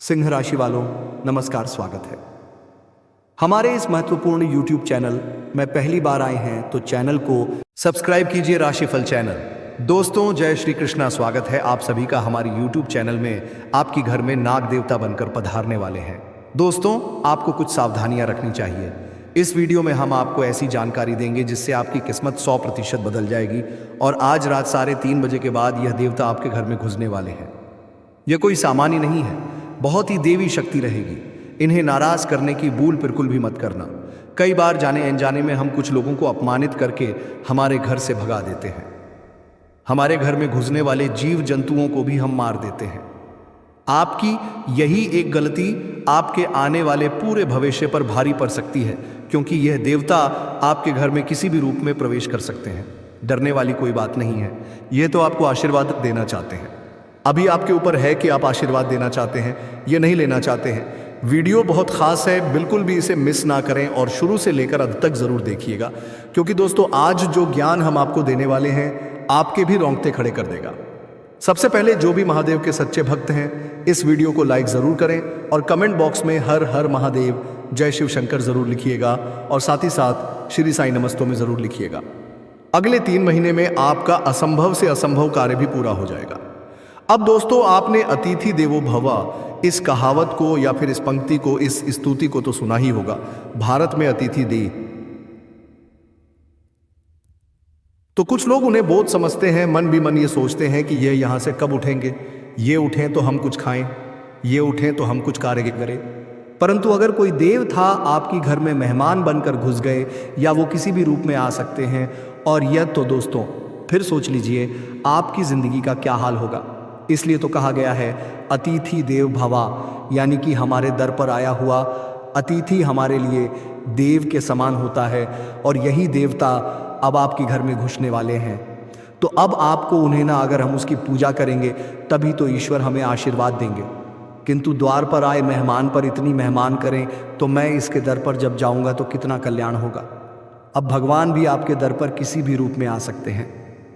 सिंह राशि वालों, नमस्कार, स्वागत है हमारे इस महत्वपूर्ण YouTube चैनल में। पहली बार आए हैं तो चैनल को सब्सक्राइब कीजिए, राशिफल चैनल। दोस्तों, जय श्री कृष्णा। स्वागत है आप सभी का हमारे YouTube चैनल में। आपके घर में नाग देवता बनकर पधारने वाले हैं। दोस्तों, आपको कुछ सावधानियां रखनी चाहिए। इस वीडियो में हम आपको ऐसी जानकारी देंगे जिससे आपकी किस्मत 100% बदल जाएगी। और आज रात 3:30 बजे के बाद यह देवता आपके घर में घुसने वाले हैं। यह कोई सामान्य नहीं है, बहुत ही देवी शक्ति रहेगी। इन्हें नाराज करने की भूल बिल्कुल भी मत करना। कई बार जाने अनजाने में हम कुछ लोगों को अपमानित करके हमारे घर से भगा देते हैं। हमारे घर में घुसने वाले जीव जंतुओं को भी हम मार देते हैं। आपकी यही एक गलती आपके आने वाले पूरे भविष्य पर भारी पड़ सकती है, क्योंकि यह देवता आपके घर में किसी भी रूप में प्रवेश कर सकते हैं। डरने वाली कोई बात नहीं है। यह तो आपको आशीर्वाद देना चाहते हैं। अभी आपके ऊपर है कि आप आशीर्वाद देना चाहते हैं, ये नहीं लेना चाहते हैं। वीडियो बहुत खास है, बिल्कुल भी इसे मिस ना करें और शुरू से लेकर अंत तक जरूर देखिएगा, क्योंकि दोस्तों आज जो ज्ञान हम आपको देने वाले हैं आपके भी रोंगटे खड़े कर देगा। सबसे पहले जो भी महादेव के सच्चे भक्त हैं इस वीडियो को लाइक जरूर करें और कमेंट बॉक्स में हर हर महादेव, जय शिव शंकर जरूर लिखिएगा और साथ ही साथ श्री साईं नमस्तों में जरूर लिखिएगा। अगले 3 महीने में आपका असंभव से असंभव कार्य भी पूरा हो जाएगा। अब दोस्तों, आपने अतिथि देवो भव इस कहावत को या फिर इस पंक्ति को, इस स्तुति को तो सुना ही होगा। भारत में अतिथि देव। तो कुछ लोग उन्हें बोझ समझते हैं, मन भी मन ये सोचते हैं कि ये यहां से कब उठेंगे, ये उठें तो हम कुछ खाएं, ये उठें तो हम कुछ कार्य करें। परंतु अगर कोई देव था आपकी घर में मेहमान बनकर घुस गए, या वो किसी भी रूप में आ सकते हैं, और यह तो दोस्तों फिर सोच लीजिए आपकी जिंदगी का क्या हाल होगा। इसलिए तो कहा गया है अतिथि देव भवा, यानी कि हमारे दर पर आया हुआ अतिथि हमारे लिए देव के समान होता है। और यही देवता अब आपके घर में घुसने वाले हैं। तो अब आपको उन्हें ना, अगर हम उसकी पूजा करेंगे तभी तो ईश्वर हमें आशीर्वाद देंगे। किंतु द्वार पर आए मेहमान पर इतनी मेहमान करें तो मैं इसके दर पर जब जाऊंगा तो कितना कल्याण होगा। अब भगवान भी आपके दर पर किसी भी रूप में आ सकते हैं,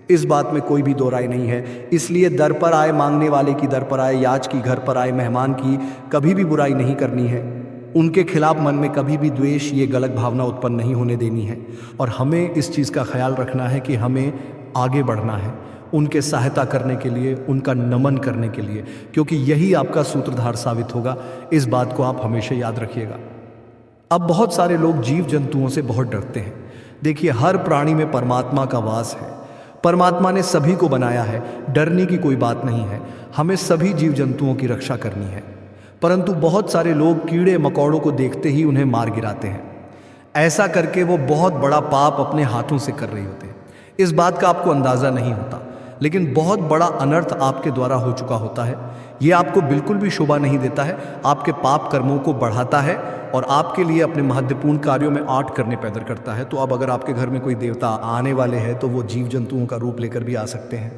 इस बात में कोई भी दो राय नहीं है। इसलिए दर पर आए मांगने वाले की, दर पर आए याच की, घर पर आए मेहमान की कभी भी बुराई नहीं करनी है। उनके खिलाफ मन में कभी भी द्वेष, ये गलत भावना उत्पन्न नहीं होने देनी है। और हमें इस चीज़ का ख्याल रखना है कि हमें आगे बढ़ना है, उनके सहायता करने के लिए, उनका नमन करने के लिए, क्योंकि यही आपका सूत्रधार साबित होगा। इस बात को आप हमेशा याद रखिएगा। अब बहुत सारे लोग जीव जंतुओं से बहुत डरते हैं। देखिए, हर प्राणी में परमात्मा का वास है। परमात्मा ने सभी को बनाया है, डरने की कोई बात नहीं है। हमें सभी जीव जंतुओं की रक्षा करनी है। परंतु बहुत सारे लोग कीड़े मकोड़ों को देखते ही उन्हें मार गिराते हैं। ऐसा करके वो बहुत बड़ा पाप अपने हाथों से कर रहे होते हैं। इस बात का आपको अंदाजा नहीं होता, लेकिन बहुत बड़ा अनर्थ आपके द्वारा हो चुका होता है। ये आपको बिल्कुल भी शोभा नहीं देता है, आपके पाप कर्मों को बढ़ाता है और आपके लिए अपने महत्वपूर्ण कार्यों में आट करने पैदा करता है। तो अब अगर आपके घर में कोई देवता आने वाले हैं तो वो जीव जंतुओं का रूप लेकर भी आ सकते हैं।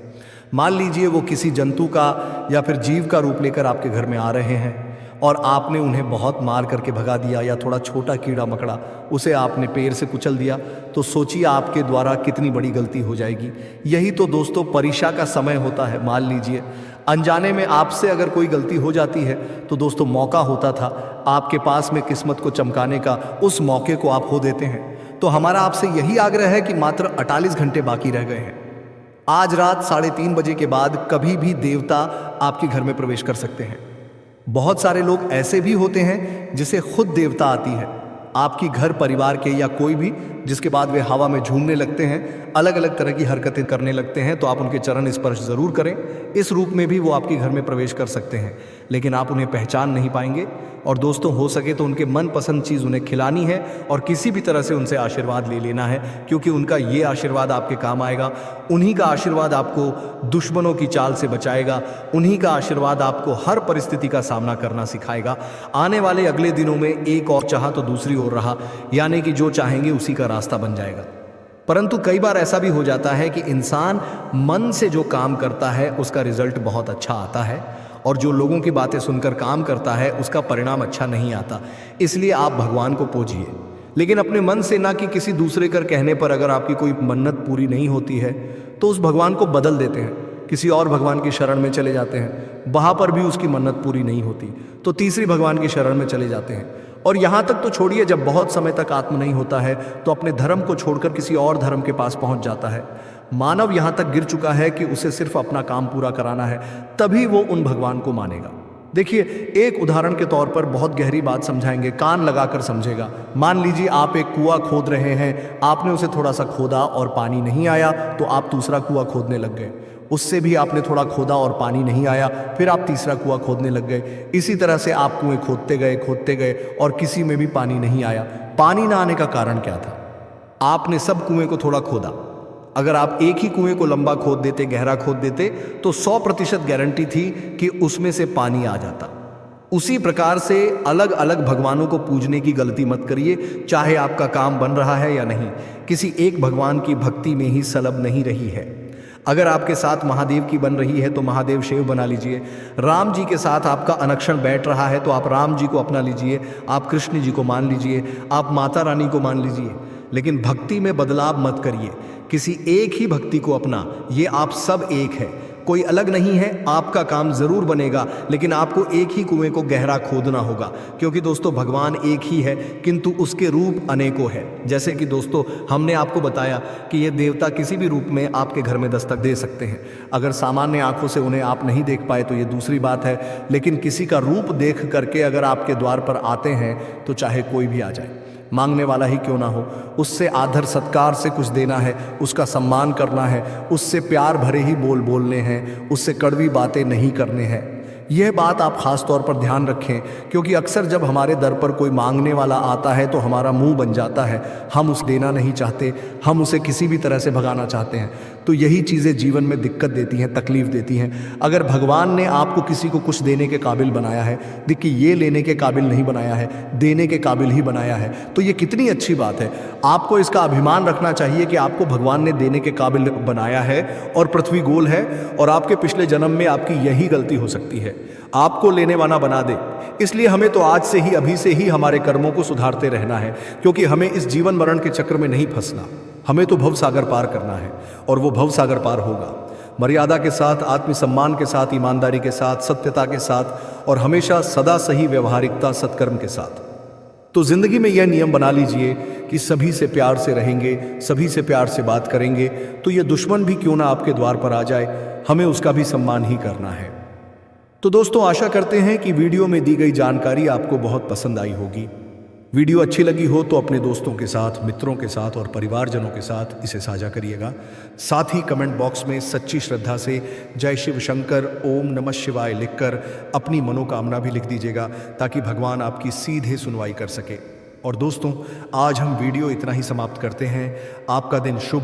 मान लीजिए वो किसी जंतु का या फिर जीव का रूप लेकर आपके घर में आ रहे हैं और आपने उन्हें बहुत मार करके भगा दिया, या थोड़ा छोटा कीड़ा मकड़ा उसे आपने पैर से कुचल दिया, तो सोचिए आपके द्वारा कितनी बड़ी गलती हो जाएगी। यही तो दोस्तों परीक्षा का समय होता है। मान लीजिए अनजाने में आपसे अगर कोई गलती हो जाती है तो दोस्तों मौका होता था आपके पास में किस्मत को चमकाने का, उस मौके को आप खो देते हैं। तो हमारा आपसे यही आग्रह है कि मात्र 48 घंटे बाकी रह गए हैं। आज रात 3:30 बजे के बाद कभी भी देवता आपके घर में प्रवेश कर सकते हैं। बहुत सारे लोग ऐसे भी होते हैं जिसे खुद देवता आती है आपकी घर परिवार के, या कोई भी, जिसके बाद वे हवा में झूमने लगते हैं, अलग अलग तरह की हरकतें करने लगते हैं। तो आप उनके चरण स्पर्श जरूर करें। इस रूप में भी वो आपके घर में प्रवेश कर सकते हैं, लेकिन आप उन्हें पहचान नहीं पाएंगे। और दोस्तों, हो सके तो उनके मनपसंद चीज़ उन्हें खिलानी है और किसी भी तरह से उनसे आशीर्वाद ले लेना है, क्योंकि उनका ये आशीर्वाद आपके काम आएगा। उन्हीं का आशीर्वाद आपको दुश्मनों की चाल से बचाएगा। उन्हीं का आशीर्वाद आपको हर परिस्थिति का सामना करना सिखाएगा। आने वाले अगले दिनों में एक और चाहा तो दूसरी ओर रहा, यानी कि जो चाहेंगे उसी का रास्ता बन जाएगा। परंतु कई बार ऐसा भी हो जाता है कि इंसान मन से जो काम करता है उसका रिजल्ट बहुत अच्छा आता है, और जो लोगों की बातें सुनकर काम करता है उसका परिणाम अच्छा नहीं आता। इसलिए आप भगवान को पूजिए, लेकिन अपने मन से ना, कि किसी दूसरे कर कहने पर अगर आपकी कोई मन्नत पूरी नहीं होती है तो उस भगवान को बदल देते हैं, किसी और भगवान की शरण में चले जाते हैं। वहाँ पर भी उसकी मन्नत पूरी नहीं होती, तो तीसरी भगवान की शरण में चले जाते हैं। और यहाँ तक तो छोड़िए, जब बहुत समय तक आत्म नहीं होता है तो अपने धर्म को छोड़कर किसी और धर्म के पास पहुँच जाता है। मानव यहाँ तक गिर चुका है कि उसे सिर्फ अपना काम पूरा कराना है, तभी वो उन भगवान को मानेगा। देखिए, एक उदाहरण के तौर पर बहुत गहरी बात समझाएंगे, कान लगाकर समझेगा। मान लीजिए आप एक कुआं खोद रहे हैं, आपने उसे थोड़ा सा खोदा और पानी नहीं आया तो आप दूसरा कुआं खोदने लग गए। उससे भी आपने थोड़ा खोदा और पानी नहीं आया, फिर आप तीसरा कुआं खोदने लग गए। इसी तरह से आप कुएं खोदते गए और किसी में भी पानी नहीं आया। पानी ना आने का कारण क्या था? आपने सब कुएं को थोड़ा खोदा। अगर आप एक ही कुएं को लंबा खोद देते, गहरा खोद देते, तो 100% गारंटी थी कि उसमें से पानी आ जाता। उसी प्रकार से अलग अलग भगवानों को पूजने की गलती मत करिए, चाहे आपका काम बन रहा है या नहीं। किसी एक भगवान की भक्ति में ही सलब नहीं रही है। अगर आपके साथ महादेव की बन रही है तो महादेव शिव बना लीजिए। राम जी के साथ आपका अनक्षण बैठ रहा है तो आप राम जी को अपना लीजिए, आप कृष्ण जी को मान लीजिए, आप माता रानी को मान लीजिए। लेकिन भक्ति में बदलाव मत करिए, किसी एक ही भक्ति को अपना। ये आप सब एक है, कोई अलग नहीं है। आपका काम जरूर बनेगा, लेकिन आपको एक ही कुएं को गहरा खोदना होगा, क्योंकि दोस्तों भगवान एक ही है किंतु उसके रूप अनेकों है। जैसे कि दोस्तों हमने आपको बताया कि ये देवता किसी भी रूप में आपके घर में दस्तक दे सकते हैं। अगर सामान्य आंखों से उन्हें आप नहीं देख पाए तो ये दूसरी बात है, लेकिन किसी का रूप देख करके अगर आपके द्वार पर आते हैं तो चाहे कोई भी आ जाए, मांगने वाला ही क्यों ना हो, उससे आदर सत्कार से कुछ देना है, उसका सम्मान करना है, उससे प्यार भरे ही बोल बोलने हैं, उससे कड़वी बातें नहीं करने हैं। यह बात आप खास तौर पर ध्यान रखें, क्योंकि अक्सर जब हमारे दर पर कोई मांगने वाला आता है तो हमारा मुंह बन जाता है। हम उसे देना नहीं चाहते, हम उसे किसी भी तरह से भगाना चाहते हैं। तो यही चीज़ें जीवन में दिक्कत देती हैं, तकलीफ देती हैं। अगर भगवान ने आपको किसी को कुछ देने के काबिल बनाया है, देखिए ये लेने के काबिल नहीं बनाया है, देने के काबिल ही बनाया है, तो ये कितनी अच्छी बात है। आपको इसका अभिमान रखना चाहिए कि आपको भगवान ने देने के काबिल बनाया है। और पृथ्वी गोल है और आपके पिछले जन्म में आपकी यही गलती हो सकती है, आपको लेने वाला बना दे। इसलिए हमें तो आज से ही, अभी से ही हमारे कर्मों को सुधारते रहना है, क्योंकि हमें इस जीवन मरण के चक्र में नहीं फंसना। हमें तो भव सागर पार करना है और वो भव सागर पार होगा मर्यादा के साथ, आत्मसम्मान के साथ, ईमानदारी के साथ, सत्यता के साथ और हमेशा सदा सही व्यवहारिकता सत्कर्म के साथ। तो जिंदगी में यह नियम बना लीजिए कि सभी से प्यार से रहेंगे, सभी से प्यार से बात करेंगे, तो ये दुश्मन भी क्यों ना आपके द्वार पर आ जाए, हमें उसका भी सम्मान ही करना है। तो दोस्तों आशा करते हैं कि वीडियो में दी गई जानकारी आपको बहुत पसंद आई होगी। वीडियो अच्छी लगी हो तो अपने दोस्तों के साथ, मित्रों के साथ और परिवारजनों के साथ इसे साझा करिएगा। साथ ही कमेंट बॉक्स में सच्ची श्रद्धा से जय शिव शंकर, ओम नमः शिवाय लिखकर अपनी मनोकामना भी लिख दीजिएगा, ताकि भगवान आपकी सीधे सुनवाई कर सके। और दोस्तों आज हम वीडियो इतना ही समाप्त करते हैं। आपका दिन शुभ